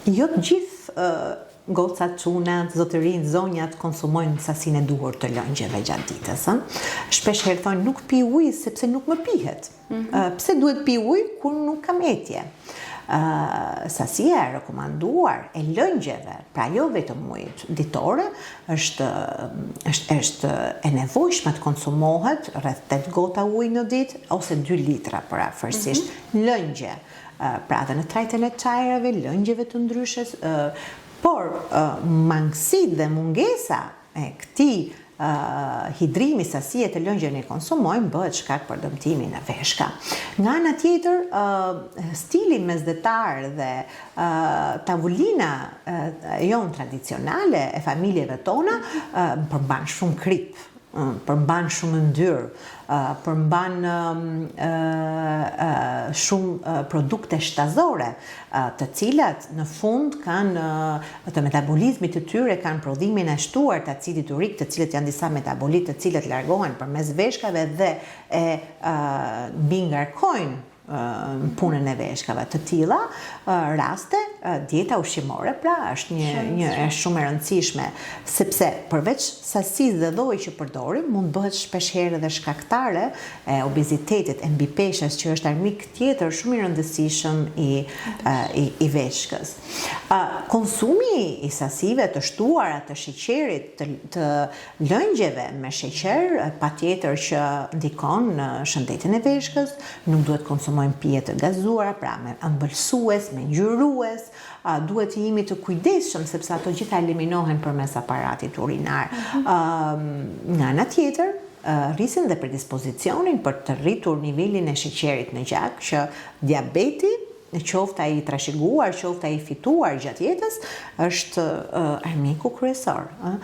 Jo të gjithë gocat, çunat, zotërinjt, zonjat konsumojnë sasinë e duhur të lëngjeve gjatë ditës. Shpesh herë thonë nuk pi ujë sepse nuk më pihet. Pse duhet pi ujë kur nuk kam etje? Sasia e rekomanduar e lëngjeve, pra jo vetëm ujit ditore, është e nevojshme të konsumohet rreth 8 gota ujë në ditë ose 2 litra për afërsisht lëngje. Pra dhe në trajten e çajrave, lëngjeve të ndryshës, por mangësitë dhe mungesa e këtij hidrimi sasie të lëngjeve ne konsumojmë bëhet shkak për dëmtimin e veshka. Nga ana tjetër, stili mesdhetar dhe tavulina jon tradicionale e familjeve tona përmban shumë krip, përmban shumë yndyrë, përmban shumë produkte shtazore, të cilat në fund kanë të metabolizmit të tyre kanë prodhimin e shtuar të acidit urik, të cilët janë disa metabolit të cilët largohen përmes veshkave dhe mbi ngarkojnë punën e veshkave. Të tilla raste dieta ushqimore pra është shumë e rëndësishme sepse përveç sasisë dhe llojit që përdorim mund bëhet shpesh herë edhe shkaktare e obezitetit, e mbipeshjes që është armik tjetër shumë i rëndësishëm i veshkës. Konsumi i sasive të shtuara të sheqerit, të lëngjeve me sheqer, patjetër që ndikon në shëndetin e veshkës, nuk duhet konsumojmë pije të gazuara, pra me ëmbëlsues, me ngjyrues, duhet të jemi të kujdesshëm sepse ato gjitha eliminohen përmes aparatit urinar. Nga ana tjetër, rrisin dhe predispozicionin për të rritur nivelin e sheqerit në gjak, që diabeti, qoftë ai i trashëguar, qoftë ai i fituar gjatë jetës, është armiku kryesor.